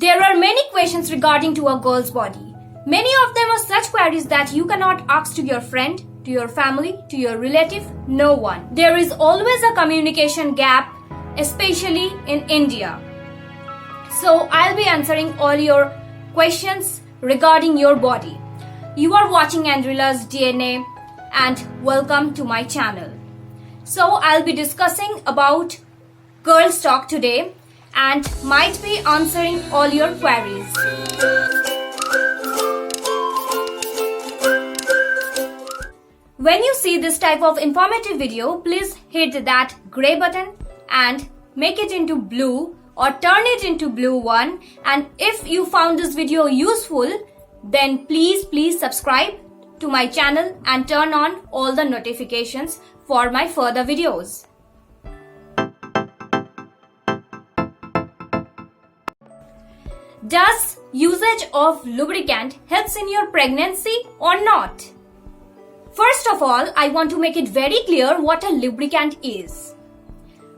There are many questions regarding to a girl's body. Many of them are such queries that you cannot ask to your friend, to your family, to your relative, no one. There is always a communication gap, especially in India. So I'll be answering all your questions regarding your body. You are watching Andrila's DNA and welcome to my channel. So I'll be discussing about girls talk today and might be answering all your queries. When you see this type of informative video, please hit that gray button and make it into blue or turn it into blue one. And if you found this video useful, then please subscribe to my channel and turn on all the notifications for my further videos. Does usage of lubricant helps in your pregnancy or not? First of all, I want to make it very clear what a lubricant is.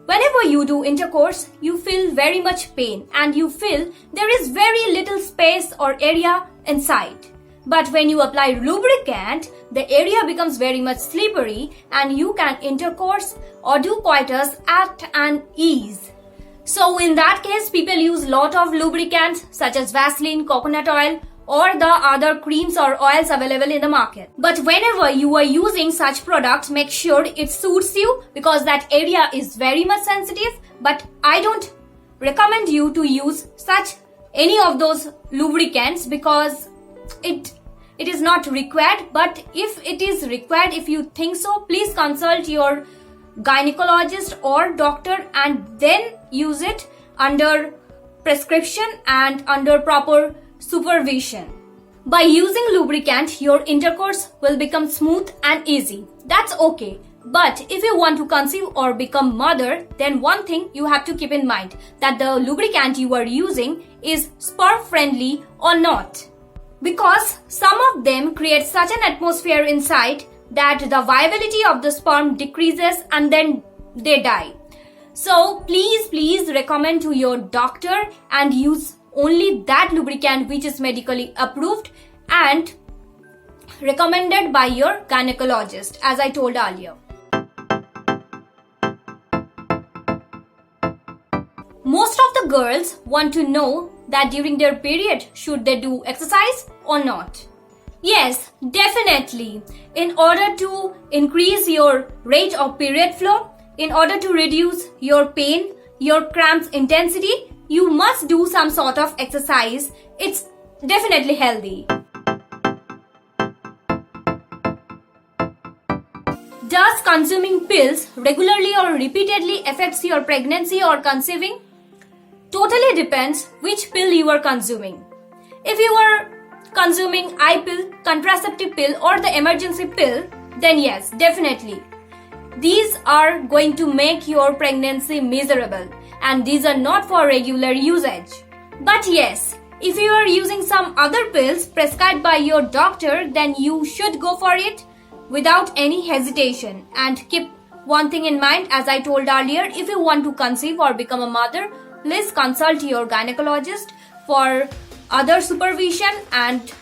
Whenever you do intercourse, you feel very much pain and you feel there is very little space or area inside. But when you apply lubricant, the area becomes very much slippery and you can intercourse or do coitus at an ease. So in that case, people use lot of lubricants such as Vaseline, coconut oil or the other creams or oils available in the market. But whenever you are using such products, make sure it suits you because that area is very much sensitive. But I don't recommend you to use such any of those lubricants because it is not required. But if it is required, if you think so, please consult your gynecologist or doctor and then use it under prescription and under proper supervision. By using lubricant, your intercourse will become smooth and easy. That's okay. But if you want to conceive or become mother, then one thing you have to keep in mind that the lubricant you are using is sperm friendly or not. Because some of them create such an atmosphere inside that the viability of the sperm decreases and then they die. So please recommend to your doctor and use only that lubricant which is medically approved and recommended by your gynecologist, as I told earlier. Most of the girls want to know that during their period should they do exercise or not. Yes, definitely. In order to increase your rate of period flow, in order to reduce your pain, your cramps intensity, you must do some sort of exercise. It's definitely healthy. Does consuming pills regularly or repeatedly affects your pregnancy or conceiving? Totally depends which pill you are consuming. If you are consuming eye pill, contraceptive pill or the emergency pill, then yes, definitely. These are going to make your pregnancy miserable and these are not for regular usage. But yes, if you are using some other pills prescribed by your doctor, then you should go for it without any hesitation. And keep one thing in mind, as I told earlier, if you want to conceive or become a mother, please consult your gynecologist for other supervision and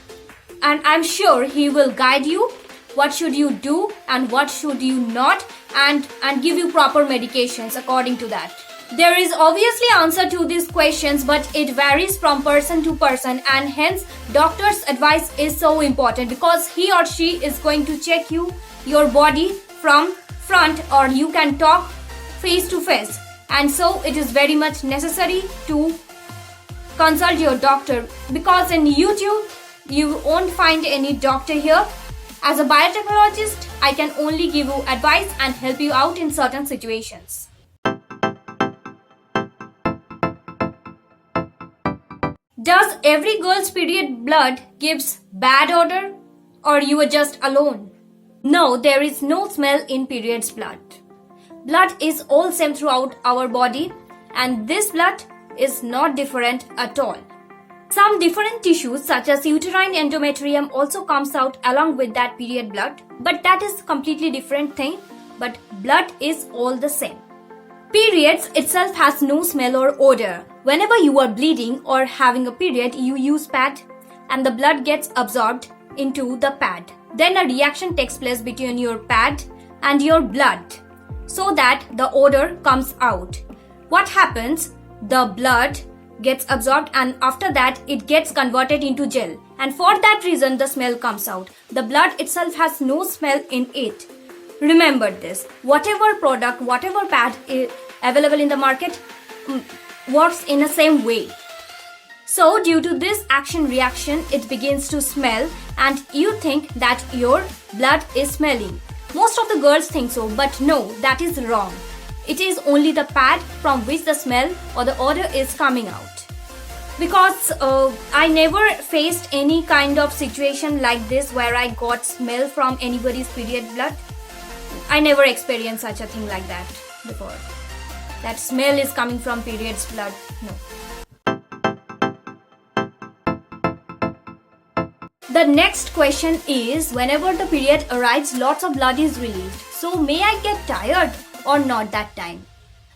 I'm sure he will guide you what should you do and what should you not and give you proper medications according to that. There is obviously answer to these questions, but it varies from person to person and hence doctor's advice is so important because he or she is going to check your body from front or you can talk face to face. And so it is very much necessary to consult your doctor because in YouTube you won't find any doctor here. As a biotechnologist, I can only give you advice and help you out in certain situations. Does every girl's period blood gives bad odor or you are just alone? No, there is no smell in periods blood. Blood is all same throughout our body and this blood is not different at all. Some different tissues such as uterine endometrium also comes out along with that period blood, but that is completely different thing, but blood is all the same. Periods itself has no smell or odor. Whenever you are bleeding or having a period, you use pad and the blood gets absorbed into the pad. Then a reaction takes place between your pad and your blood so that the odor comes out. What happens? The blood gets absorbed and after that it gets converted into gel, and for that reason the smell comes out. The blood itself has no smell in it. Remember this. Whatever product, whatever pad is available in the market works in the same way. So due to this action reaction, it begins to smell and you think that your blood is smelling. Most of the girls think so, but no, that is wrong. It is only the pad from which the smell or the odor is coming out. Because I never faced any kind of situation like this where I got smell from anybody's period blood. I never experienced such a thing like that before. That smell is coming from periods blood. No. The next question is, whenever the period arrives, lots of blood is released. So may I get tired or not that time?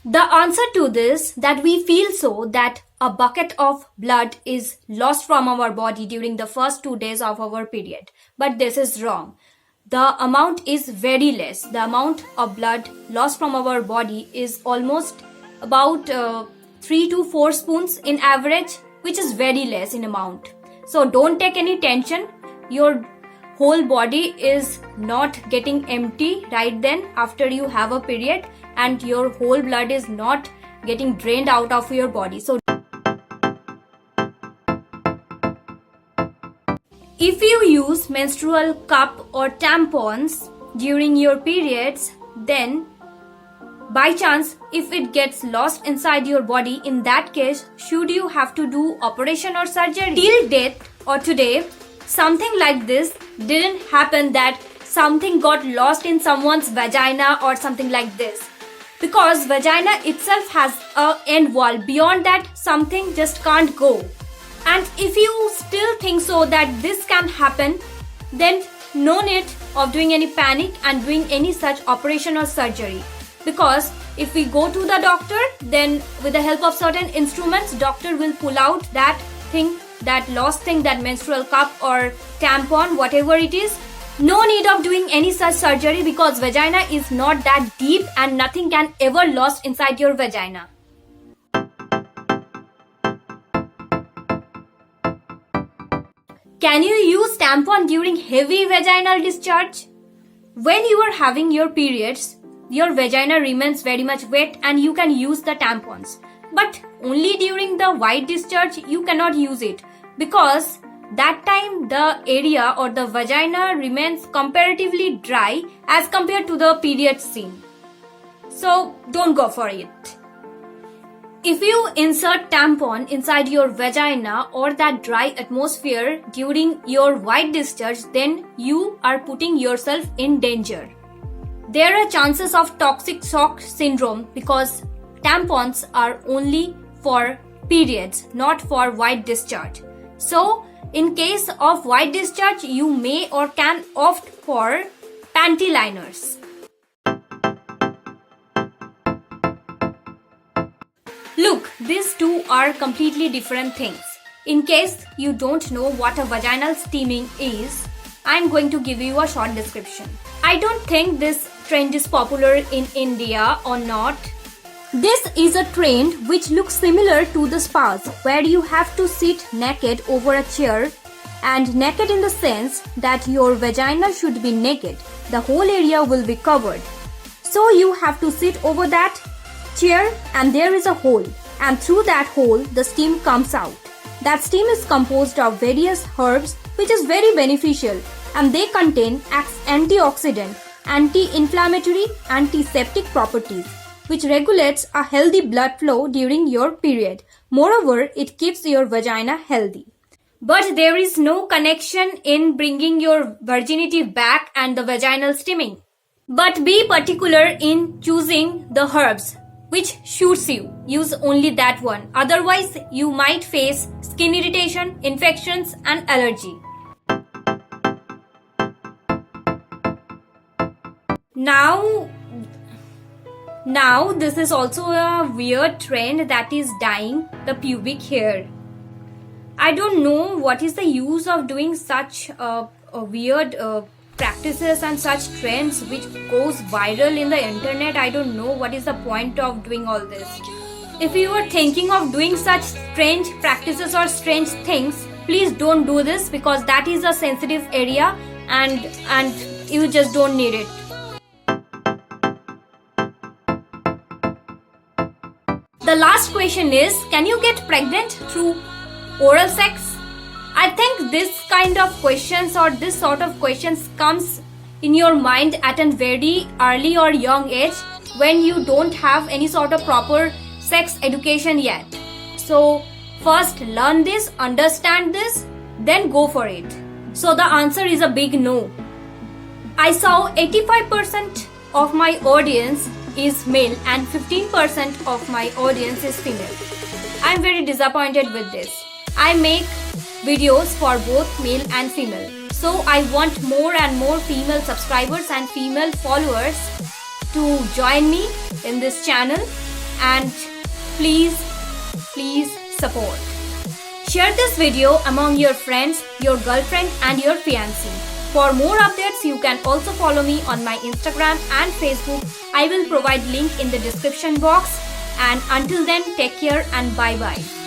The answer to this, that we feel so that a bucket of blood is lost from our body during the first 2 days of our period. But this is wrong. The amount is very less. The amount of blood lost from our body is almost about 3 to 4 spoons in average, which is very less in amount. So don't take any tension. Your whole body is not getting empty right then after you have a period, and your whole blood is not getting drained out of your body. So if you use menstrual cup or tampons during your periods, then by chance if it gets lost inside your body, in that case should you have to do operation or surgery? Till date or today, something like this didn't happen, that something got lost in someone's vagina or something like this, because vagina itself has a end wall. Beyond that, something just can't go. And if you still think so that this can happen, then no need of doing any panic and doing any such operation or surgery. Because if we go to the doctor, then with the help of certain instruments, doctor will pull out that thing, that lost thing, that menstrual cup or tampon, whatever it is. No need of doing any such surgery, because vagina is not that deep and nothing can ever lost inside your vagina. Can you use tampon during heavy vaginal discharge? When you are having your periods, your vagina remains very much wet and you can use the tampons. But only during the white discharge you cannot use it, because that time the area or the vagina remains comparatively dry as compared to the period scene. So don't go for it. If you insert tampon inside your vagina or that dry atmosphere during your white discharge, then you are putting yourself in danger. There are chances of toxic shock syndrome, because tampons are only for periods, not for white discharge. So in case of white discharge, you may or can opt for panty liners. Look, these two are completely different things. In case you don't know what a vaginal steaming is, I am going to give you a short description. I don't think this trend is popular in India or not. This is a trend which looks similar to the spas, where you have to sit naked over a chair, and naked in the sense that your vagina should be naked. The whole area will be covered. So you have to sit over that chair and there is a hole, and through that hole the steam comes out. That steam is composed of various herbs which is very beneficial, and they contain antioxidant, anti-inflammatory, antiseptic properties, which regulates a healthy blood flow during your period. Moreover, it keeps your vagina healthy. But there is no connection in bringing your virginity back and the vaginal steaming. But be particular in choosing the herbs which suits you. Use only that one. Otherwise, you might face skin irritation, infections, and allergy. Now, Now this is also a weird trend, that is dyeing the pubic hair. I don't know what is the use of doing such weird practices and such trends which goes viral in the internet. I don't know what is the point of doing all this. If you are thinking of doing such strange practices or strange things, please don't do this, because that is a sensitive area and you just don't need it. The last question is, can you get pregnant through oral sex? I think this kind of questions or this sort of questions comes in your mind at a very early or young age, when you don't have any sort of proper sex education yet. So first learn this, understand this, then go for it. So the answer is a big no. I saw 85% of my audience is male and 15% of my audience is female. I'm very disappointed with this. I make videos for both male and female. So I want more and more female subscribers and female followers to join me in this channel, and please support. Share this video among your friends, your girlfriend and your fiancé. For more updates, you can also follow me on my Instagram and Facebook. I will provide link in the description box. And until then, take care and bye bye.